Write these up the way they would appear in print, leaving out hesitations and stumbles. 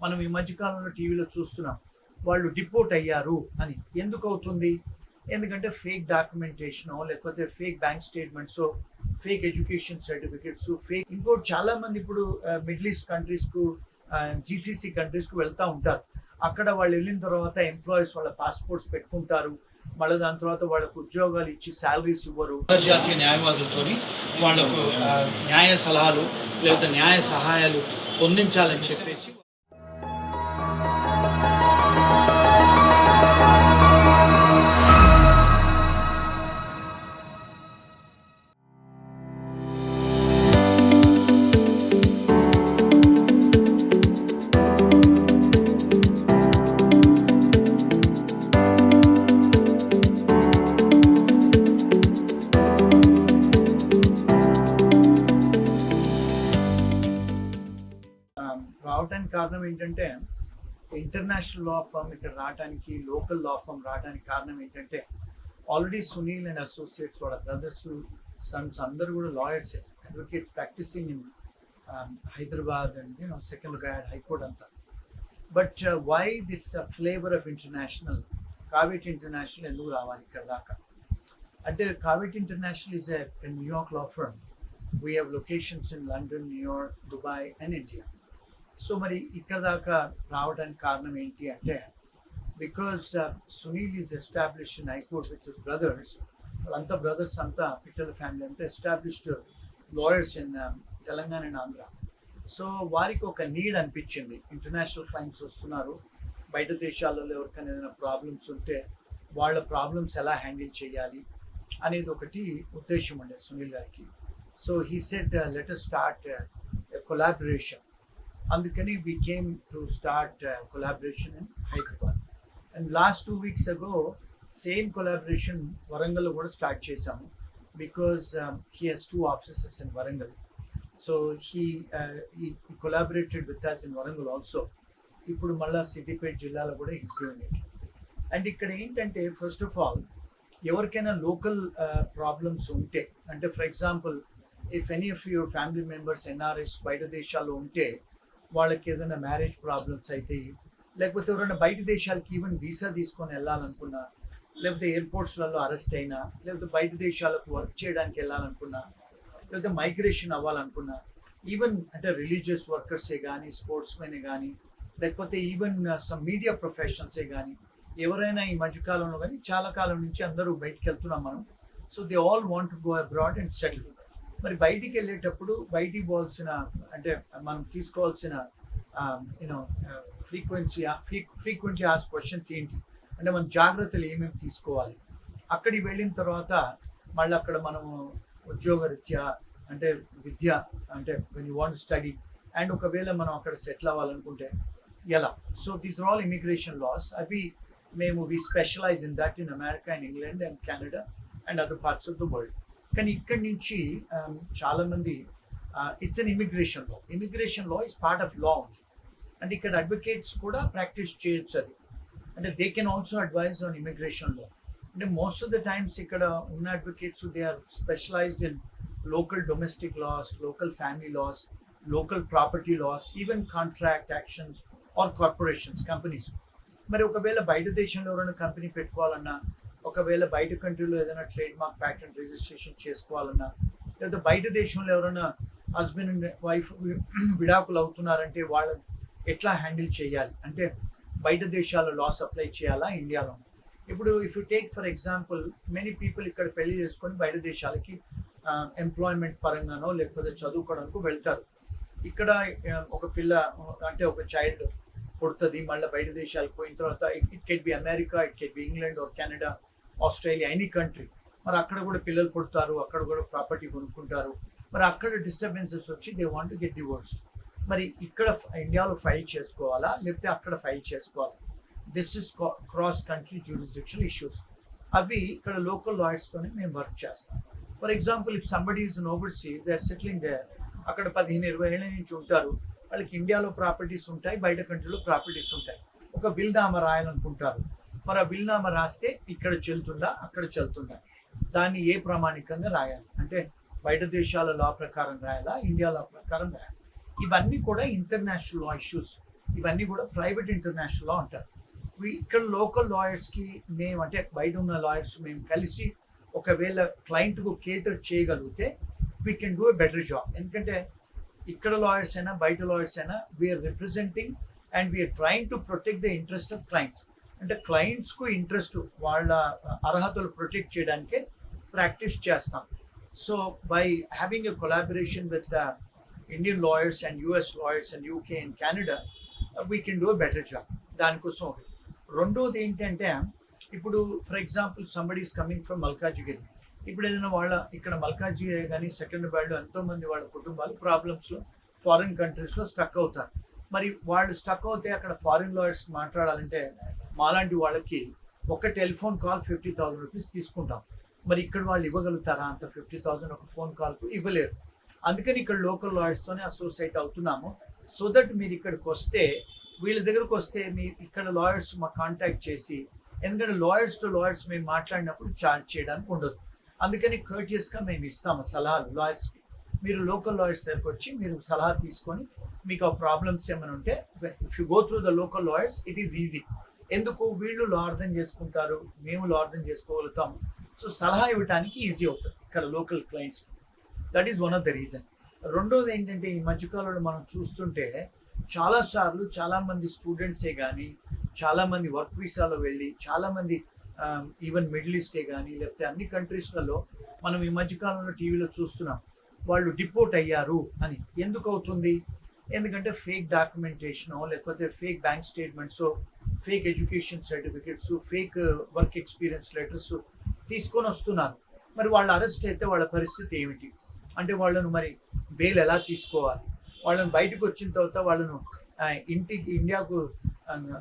మనం ఈ మధ్యకాలంలో టీవీలో చూస్తున్నాం, వాళ్ళు డిపోర్ట్ అయ్యారు అని. ఎందుకు అవుతుంది? ఎందుకంటే ఫేక్ డాక్యుమెంటేషనో లేకపోతే fake bank statements, fake education certificates, fake ఇంకోటి చాలా మంది ఇప్పుడు మిడిల్ ఈస్ట్ కంట్రీస్కు, జీసీసీ కంట్రీస్కు వెళ్తూ ఉంటారు. అక్కడ వాళ్ళు వెళ్ళిన తర్వాత ఎంప్లాయీస్ వాళ్ళ పాస్పోర్ట్స్ పెట్టుకుంటారు, మళ్ళీ దాని తర్వాత వాళ్ళకు ఉద్యోగాలు ఇచ్చి శాలరీస్ ఇవ్వరు. అంతర్జాతీయ న్యాయవాదులతో వాళ్ళకు న్యాయ సలహాలు లేకపోతే న్యాయ సహాయాలు పొందించాలని చెప్పేసి రావడానికి కారణం ఏంటంటే, ఇంటర్నేషనల్ లా ఫర్మ్ ఇక్కడ రావడానికి, లోకల్ లా ఫర్మ్ రావడానికి కారణం ఏంటంటే, ఆల్రెడీ సునీల్ అండ్ అసోసియేట్స్ వాళ్ళ బ్రదర్స్ సన్స్ అందరూ కూడా lawyers, advocates practising in Hyderabad and Secunderabad high court అంతా. But why this flavour of international, Kaveti international ఎందుకు రావాలి ఇక్కడ దాకా అంటే, Kaveti international is a New York law firm. We have locations in London, New York, Dubai and India. So మరి ఇక్కడ దాకా రావడానికి కారణం ఏంటి అంటే, because Sunil is established in high court with his brothers. వాళ్ళంతా బ్రదర్స్ అంతా, పిట్టల ఫ్యామిలీ అంతా established lawyers in Telangana and Andhra. So వారికి ఒక నీడ్ అనిపించింది, ఇంటర్నేషనల్ క్లయింట్స్ వస్తున్నారు, బయట దేశాలలో ఎవరికైనా ఏదైనా ప్రాబ్లమ్స్ ఉంటే వాళ్ళ ప్రాబ్లమ్స్ ఎలా హ్యాండిల్ చేయాలి అనేది ఒకటి ఉద్దేశం ఉండే సునీల్ గారికి. So he said let us start collaboration. అందుకని we came to start collaboration in Hyderabad. And last 2 weeks ago, same collaboration Warangal కూడా స్టార్ట్ చేసాము, because he has 2 offices in Warangal. So he collaborated with us in Warangal also. ఇప్పుడు మళ్ళా సిద్దిపేట జిల్లాలో కూడా he's doing it. And ఇక్కడ ఏంటంటే, first of all ఎవరికైనా local problems ఉంటే, అంటే for example if any of your family members NRs బయట దేశాల్లో ఉంటే, వాళ్ళకి ఏదైనా మ్యారేజ్ ప్రాబ్లమ్స్ అయితే, లేకపోతే ఎవరైనా బయట దేశాలకి ఈవెన్ వీసా తీసుకొని వెళ్ళాలనుకున్నా, లేకపోతే ఎయిర్పోర్ట్స్లలో అరెస్ట్ అయినా, లేకపోతే బయట దేశాలకు వర్క్ చేయడానికి వెళ్ళాలనుకున్నా, లేకపోతే మైగ్రేషన్ అవ్వాలనుకున్నా, ఈవెన్ అంటే రిలీజియస్ వర్కర్సే కానీ, స్పోర్ట్స్ మెనే కానీ, లేకపోతే ఈవెన్ సమ్ మీడియా ప్రొఫెషనల్సే కానీ, ఎవరైనా ఈ మధ్యకాలంలో కానీ చాలా కాలం నుంచి అందరూ బయటికి వెళ్తున్నాం మనం. So they all want to go abroad and settle. మరి బయటికి వెళ్ళేటప్పుడు బయటికి పోవాల్సిన, అంటే మనం తీసుకోవాల్సిన ఫ్రీక్వెంట్లీ ఆస్క్ క్వశ్చన్స్ ఏంటి అంటే, మన జాగ్రత్తలు ఏమేమి తీసుకోవాలి. అక్కడికి వెళ్ళిన తర్వాత మళ్ళీ అక్కడ మనము ఉద్యోగరీత్యా, అంటే విద్య, అంటే when you want study, and ఒకవేళ మనం అక్కడ సెటిల్ అవ్వాలనుకుంటే ఎలా. So these are all immigration laws. అవి మేము we specialise in that in America and England and Canada and other parts of the world. కానీ ఇక్కడి నుంచి చాలామంది it's an immigration law. Immigration law is part of law ఉంది. అంటే ఇక్కడ advocates కూడా ప్రాక్టీస్ చేయొచ్చు అది. అంటే they can also advise on immigration law. అంటే మోస్ట్ ఆఫ్ ద టైమ్స్ ఇక్కడ ఉన్న advocates they are specialized in local domestic laws, local family laws, local property laws, even contract actions or corporations, companies. మరి ఒకవేళ బయట దేశంలో ఎవరైనా company పెట్టుకోవాలన్నా, ఒకవేళ బయట కంట్రీలో ఏదైనా ట్రేడ్ మార్క్ ప్యాటెంట్ రిజిస్ట్రేషన్ చేసుకోవాలన్నా, లేదా బయట దేశంలో ఎవరైనా హస్బెండ్ అండ్ వైఫ్ విడాకులు అవుతున్నారంటే వాళ్ళని ఎట్లా హ్యాండిల్ చేయాలి, అంటే బయట దేశాల్లో లాస్ అప్లై చేయాలా ఇండియాలో. ఇప్పుడు if you take for example, many people ఇక్కడ పెళ్లి చేసుకొని బయట దేశాలకి ఎంప్లాయ్మెంట్ పరంగానో లేకపోతే చదువుకోవడానికి వెళ్తారు. ఇక్కడ ఒక పిల్ల, అంటే ఒక చైల్డ్ పుడుతుంది, మళ్ళీ బయట దేశాలకు పోయిన తర్వాత it can be America, it can be England or Canada, Australia, any country. మరి అక్కడ కూడా పిల్లలు పుడతారు, అక్కడ కూడా ప్రాపర్టీ కొనుక్కుంటారు. మరి అక్కడ డిస్టర్బెన్సెస్ వచ్చి they want to get divorced. మరి ఇక్కడ ఇండియాలో ఫైల్ చేసుకోవాలా లేకపోతే అక్కడ ఫైల్ చేసుకోవాలా? This is cross country jurisdiction issues. అవి ఇక్కడ లోకల్ లాయర్స్తోనే మేము వర్క్ చేస్తాం. For example, if somebody is in overseas, they are settling there, అక్కడ 15-20 ఏళ్ళ నుంచి ఉంటారు, వాళ్ళకి ఇండియాలో ప్రాపర్టీస్ ఉంటాయి, బయట కంట్రీలో ప్రాపర్టీస్ ఉంటాయి. ఒక విల్నామా రాయాలనుకుంటారు. మరి ఆ విల్నామా రాస్తే ఇక్కడ చెల్తుందా అక్కడ చెల్తుందా, దాన్ని ఏ ప్రామాణికంగా రాయాలి, అంటే బయట దేశాల లా ప్రకారం రాయాలా ఇండియా లా ప్రకారం రాయాలి. ఇవన్నీ కూడా ఇంటర్నేషనల్ లా ఇష్యూస్. ఇవన్నీ కూడా ప్రైవేట్ ఇంటర్నేషనల్ లా అంటారు. ఇక్కడ లోకల్ లాయర్స్కి మేము అంటే బయట ఉన్న లాయర్స్ మేము కలిసి ఒకవేళ క్లయింట్కు కేటర్ చేయగలిగితే we can do a better job. ఎందుకంటే ఇక్కడ లాయర్స్ అయినా బయట లాయర్స్ అయినా we're representing and we're trying to protect the interest of clients. అంటే క్లయింట్స్కు ఇంట్రెస్ట్ వాళ్ళ అర్హతలు ప్రొటెక్ట్ చేయడానికే ప్రాక్టీస్ చేస్తాం. So by having a collaboration with the Indian lawyers and US lawyers and UK and Canada we can do a better job. దానికోసం ఒకటి. రెండోది ఏంటంటే ఇప్పుడు for example somebody is coming from Malkajgiri. ఇప్పుడు ఏదైనా వాళ్ళ ఇక్కడ మల్కాజిగిరి కానీ సెకండ్ బ్యాడ్లో ఎంతోమంది వాళ్ళ కుటుంబాలు ప్రాబ్లమ్స్లో ఫారిన్ కంట్రీస్లో స్టక్ అవుతారు. మరి వాళ్ళు స్టక్ అవుతే అక్కడ ఫారిన్ లాయర్స్ మాట్లాడాలంటే మాలాంటి వాళ్ళకి ఒక టెలిఫోన్ కాల్ 50,000 రూపీస్ తీసుకుంటాం. మరి ఇక్కడ వాళ్ళు ఇవ్వగలుగుతారా అంత 50,000 ఒక ఫోన్ కాల్కు? ఇవ్వలేరు. అందుకని ఇక్కడ లోకల్ లాయర్స్తోనే అసోసియేట్ అవుతున్నాము. సో దట్ మీరు ఇక్కడికి వస్తే వీళ్ళ దగ్గరకు వస్తే మీ ఇక్కడ లాయర్స్ మా కాంటాక్ట్ చేసి, ఎందుకంటే లాయర్స్ టు లాయర్స్ మేము మాట్లాడినప్పుడు చార్జ్ చేయడానికి ఉండదు. అందుకని కర్టియస్గా మేము ఇస్తాము సలహాలు లాయర్స్కి. మీరు లోకల్ లాయర్స్ దగ్గరకు వచ్చి మీరు సలహా తీసుకొని మీకు ఆ ప్రాబ్లమ్స్ ఏమైనా ఉంటే if you go through the local lawyers it is easy. ఎందుకు వీళ్ళు లా అర్థం చేసుకుంటారు, మేము లా అర్థం చేసుకోగలుగుతాం. సో సలహా ఇవ్వడానికి ఈజీ అవుతుంది ఇక్కడ లోకల్ క్లయింట్స్కి. That is one of the reason. రెండోది ఏంటంటే ఈ మధ్యకాలంలో మనం చూస్తుంటే చాలాసార్లు చాలామంది స్టూడెంట్సే కానీ చాలామంది వర్క్ వీసాలో వెళ్ళి చాలామంది ఈవెన్ మిడిల్ ఈస్టే కానీ లేకపోతే అన్ని కంట్రీస్లలో మనం ఈ మధ్యకాలంలో టీవీలో చూస్తున్నాం వాళ్ళు డిపోర్ట్ అయ్యారు అని. ఎందుకు అవుతుంది? ఎందుకంటే ఫేక్ డాక్యుమెంటేషనో లేకపోతే fake bank statements, fake education certificates, fake work experience letters తీసుకొని వస్తున్నారు. మరి వాళ్ళు అరెస్ట్ అయితే వాళ్ళ పరిస్థితి ఏమిటి? అంటే వాళ్ళను మరి బెయిల్ ఎలా తీసుకోవాలి? వాళ్ళని బయటకు వచ్చిన తర్వాత వాళ్ళను ఇండియాకు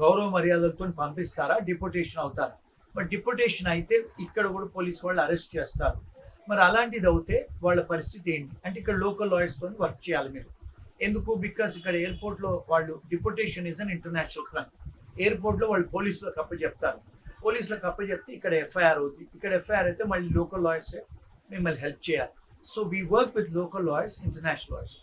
గౌరవ మర్యాదలతో పంపిస్తారా, డిపోటేషన్ అవుతారా? మరి డిపోటేషన్ అయితే ఇక్కడ కూడా పోలీస్ వాళ్ళు అరెస్ట్ చేస్తారు. మరి అలాంటిది అవుతే వాళ్ళ పరిస్థితి ఏంటి? అంటే ఇక్కడ లోకల్ లాయర్స్తో వర్క్ చేయాలి మీరు. ఎందుకు? బికాస్ ఇక్కడ ఎయిర్పోర్ట్లో వాళ్ళు deportation is an international crime. ఎయిర్పోర్ట్లో వాళ్ళు పోలీసులకు అప్పచెప్తారు. పోలీసులకు అప్పచెప్తే ఇక్కడ ఎఫ్ఐఆర్ అవుతుంది. ఇక్కడ ఎఫ్ఐఆర్ అయితే మళ్ళీ లోకల్ లాయర్సే మిమ్మల్ని హెల్ప్ చేయాలి. So we work with local lawyers, international lawyers.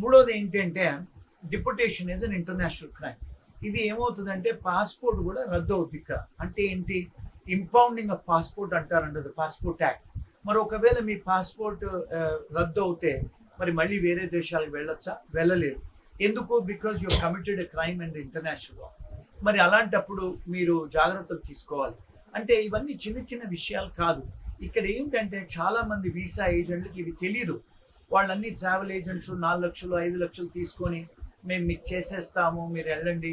మూడోది ఏంటంటే deportation is an international crime. ఇది ఏమవుతుందంటే పాస్పోర్ట్ కూడా రద్దు అవుతుంది ఇక్కడ. అంటే ఏంటి? ఇంపౌండింగ్ ఆఫ్ పాస్పోర్ట్ అంటారంటది పాస్పోర్ట్ యాక్ట్. మరి ఒకవేళ మీ పాస్పోర్ట్ రద్దు అవుతే మరి మళ్ళీ వేరే దేశాలకు వెళ్ళొచ్చా? వెళ్ళలేరు. ఎందుకు? Because you committed a crime in the international law. మరి అలాంటప్పుడు మీరు జాగ్రత్తలు తీసుకోవాలి. అంటే ఇవన్నీ చిన్న చిన్న విషయాలు కాదు. ఇక్కడ ఏంటంటే చాలామంది వీసా ఏజెంట్లకి ఇవి తెలియదు. వాళ్ళన్నీ ట్రావెల్ ఏజెంట్స్ 4 లక్షలు 5 లక్షలు తీసుకొని మేము మీకు చేసేస్తాము మీరు వెళ్ళండి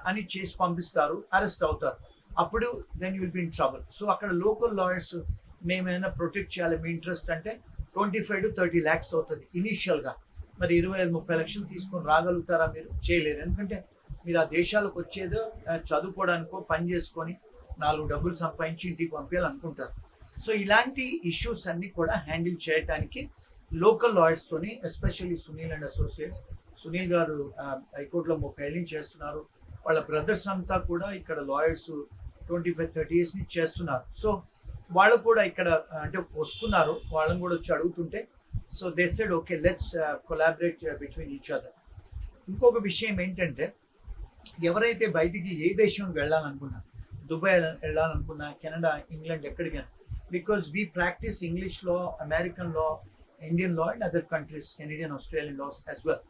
అని చేసి పంపిస్తారు, అరెస్ట్ అవుతారు. అప్పుడు then you will be in trouble. So అక్కడ లోకల్ లాయర్స్ మేమైనా ప్రొటెక్ట్ చేయాలి. మీ ఇంట్రెస్ట్ అంటే 25 to 30 lakhs అవుతుంది ఇనీషియల్గా. మరి 25-30 లక్షలు తీసుకొని రాగలుగుతారా? మీరు చేయలేరు. ఎందుకంటే మీరు ఆ దేశాలకు వచ్చేదో చదువుకోవడానికో పని చేసుకొని 4 డబ్బులు సంపాదించి ఇంటికి పంపించాలనుకుంటారు. సో ఇలాంటి ఇష్యూస్ అన్ని కూడా హ్యాండిల్ చేయడానికి లోకల్ లాయర్స్తోని, especially Sunil and associates. Sunil garu హైకోర్టులో 30 ఏళ్ళ నుంచి చేస్తున్నారు. వాళ్ళ బ్రదర్స్ అంతా కూడా ఇక్కడ లాయర్స్ 25-30 years నుంచి చేస్తున్నారు. సో వాళ్ళు కూడా ఇక్కడ అంటే వస్తున్నారు, వాళ్ళని కూడా వచ్చి అడుగుతుంటే so they said okay let's collaborate between each other. ఇంకొక విషయం ఏంటంటే ఎవరైతే బయటికి ఏ దేశానికి వెళ్ళాలనుకున్నా, దుబాయ్ వెళ్ళాలనుకున్నా, కెనడా, ఇంగ్లాండ్, ఎక్కడికైనా, because we practice English law, American law, Indian law and other countries, Canadian, Australian laws as well.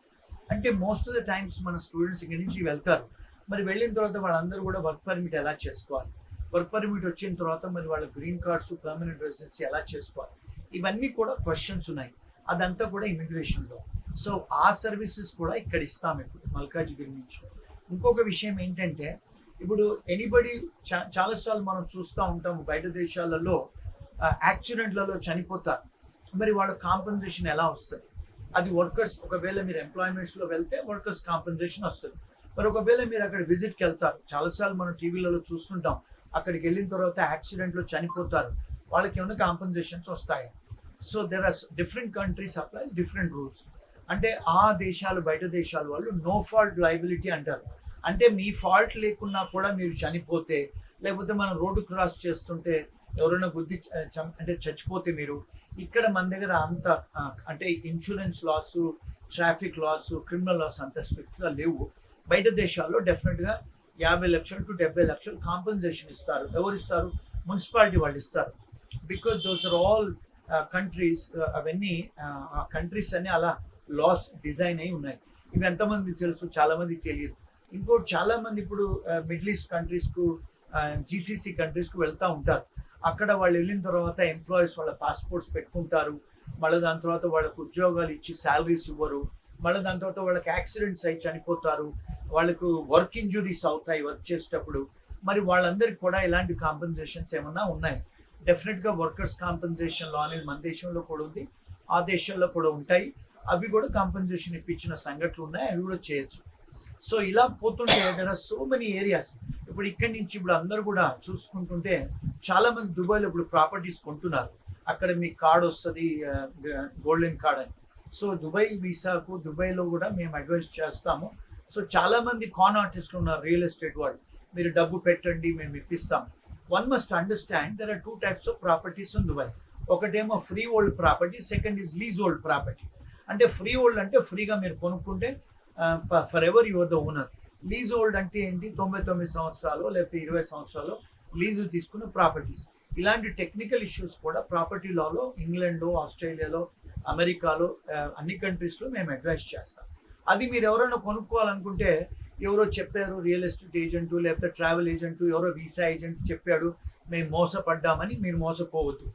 అంటే మోస్ట్ ఆఫ్ ద టైమ్స్ మన స్టూడెంట్స్ ఇక్కడి నుంచి వెళ్తారు. మరి వెళ్ళిన తర్వాత వాళ్ళందరూ కూడా వర్క్ పర్మిట్ ఎలా చేసుకోవాలి, వర్క్ పర్మిట్ వచ్చిన తర్వాత మరి వాళ్ళ గ్రీన్ కార్డ్స్, పర్మనెంట్ రెసిడెన్సీ ఎలా చేసుకోవాలి, ఇవన్నీ కూడా క్వశ్చన్స్ ఉన్నాయి. అదంతా కూడా ఇమిగ్రేషన్లో. సో ఆ సర్వీసెస్ కూడా ఇక్కడ ఇస్తాం ఇప్పుడు మల్కాజిగిరి నుంచి. ఇంకొక విషయం ఏంటంటే ఇప్పుడు ఎనీబడి చాలాసార్లు మనం చూస్తూ ఉంటాము బయట దేశాలలో యాక్సిడెంట్లలో చనిపోతారు. మరి వాళ్ళ కాంపెన్సేషన్ ఎలా వస్తుంది? అది వర్కర్స్, ఒకవేళ మీరు ఎంప్లాయ్మెంట్స్లో వెళ్తే వర్కర్స్ కాంపెన్సేషన్ వస్తుంది. మరి ఒకవేళ మీరు అక్కడ విజిట్కి వెళ్తారు, చాలాసార్లు మనం టీవీలలో చూస్తుంటాం, అక్కడికి వెళ్ళిన తర్వాత యాక్సిడెంట్లో చనిపోతారు, వాళ్ళకి ఏమైనా కాంపెన్సేషన్స్ వస్తాయి. So there are different countries apply different rules. అంటే ఆ దేశాలు, బయట దేశాల వాళ్ళు నో ఫాల్ట్ లయబిలిటీ అంటారు. అంటే మీ ఫాల్ట్ లేకున్నా కూడా మీరు చనిపోతే, లేకపోతే మనం రోడ్డు క్రాస్ చేస్తుంటే ఎవరైనా గుద్ది అంటే చచ్చిపోతే మీరు, ఇక్కడ మన దగ్గర అంత అంటే insurance laws, traffic laws, criminal laws అంత స్ట్రిక్ట్గా లేవు. బయట దేశాల్లో డెఫినెట్గా 50 లక్షలు టు 70 లక్షలు కాంపెన్సేషన్ ఇస్తారు. ఎవరు ఇస్తారు? మున్సిపాలిటీ వాళ్ళు ఇస్తారు. Because those are all countries, అవన్నీ ఆ కంట్రీస్ అన్ని అలా లాస్ డిజైన్ అయి ఉన్నాయి. ఇవి ఎంతమంది తెలుసు? చాలా మంది తెలియదు. ఇంకోటి చాలా మంది ఇప్పుడు మిడిల్ ఈస్ట్ కంట్రీస్కు, జీసీసీ కంట్రీస్కు వెళ్తూ ఉంటారు. అక్కడ వాళ్ళు వెళ్ళిన తర్వాత ఎంప్లాయీస్ వాళ్ళ పాస్పోర్ట్స్ పెట్టుకుంటారు. మళ్ళీ దాని తర్వాత వాళ్ళకు ఉద్యోగాలు ఇచ్చి శాలరీస్ ఇవ్వరు. మళ్ళీ దాని తర్వాత వాళ్ళకి యాక్సిడెంట్స్ అయి చనిపోతారు. వాళ్ళకు వర్క్ ఇంజురీస్ అవుతాయి వర్క్ చేసేటప్పుడు. మరి వాళ్ళందరికీ కూడా ఇలాంటి కాంపెన్సేషన్స్ ఏమన్నా ఉన్నాయి? డెఫినెట్గా వర్కర్స్ కాంపెన్సేషన్ లా అనేది మన దేశంలో కూడా ఉంది, ఆ దేశాల్లో కూడా ఉంటాయి. అవి కూడా కాంపెన్సేషన్ ఇప్పించిన సంఘటనలు ఉన్నాయి, అవి కూడా చేయొచ్చు. సో ఇలా పోతుంటే there are so many areas. ఇప్పుడు ఇక్కడి నుంచి ఇప్పుడు అందరూ కూడా చూసుకుంటుంటే చాలా మంది దుబాయ్లో ఇప్పుడు ప్రాపర్టీస్ కొంటున్నారు. అక్కడ మీకు కార్డ్ వస్తుంది, గోల్డెన్ కార్డ్ అని. సో దుబాయ్ వీసాకు దుబాయ్లో కూడా మేము అడ్వైస్ చేస్తాము. సో చాలా మంది కాన్ ఆర్టిస్టులు ఉన్నారు, రియల్ ఎస్టేట్ వాళ్ళు. మీరు డబ్బు పెట్టండి, మేము ఇప్పిస్తాం. One must understand there are 2 types of properties in Dubai. ఒకటేమో freehold property, second is leasehold property. అంటే ఫ్రీ ఓల్డ్ అంటే ఫ్రీగా మీరు కొనుక్కుంటే forever you're the owner. Leasehold అంటే ఏంటి? 99 సంవత్సరాలు లేకపోతే 20 సంవత్సరాలు లీజు తీసుకున్న ప్రాపర్టీస్. ఇలాంటి టెక్నికల్ ఇష్యూస్ కూడా ప్రాపర్టీ లాలో ఇంగ్లాండ్లో, ఆస్ట్రేలియాలో, అమెరికాలో, అన్ని కంట్రీస్లో మేము అడ్వైస్ చేస్తాం. అది మీరు ఎవరైనా కొనుక్కోవాలనుకుంటే ఎవరో చెప్పారు, రియల్ ఎస్టేట్ ఏజెంటు లేకపోతే ట్రావెల్ ఏజెంటు, ఎవరో వీసా ఏజెంట్ చెప్పాడు, మేము మోసపడ్డామని మీరు మోసపోవద్దు.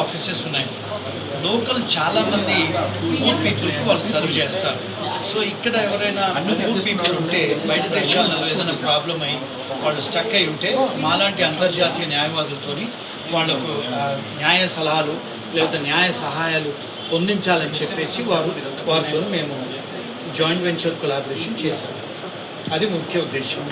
ఆఫీసెస్ ఉన్నాయి. లోకల్ చాలామంది పూర్ పీపుల్కి వాళ్ళు సర్వ్ చేస్తారు. సో ఇక్కడ ఎవరైనా పూర్ పీపుల్ ఉంటే బయట దేశాలలో ఏదైనా ప్రాబ్లం అయ్యి వాళ్ళు స్టక్ అయి ఉంటే మాలాంటి అంతర్జాతీయ న్యాయవాదులతో వాళ్ళకు న్యాయ సలహాలు లేదా న్యాయ సహాయాలు పొందించాలని చెప్పేసి వారితో మేము జాయింట్ వెంచర్ కొలాబరేషన్ చేశాము. అది ముఖ్య ఉద్దేశం.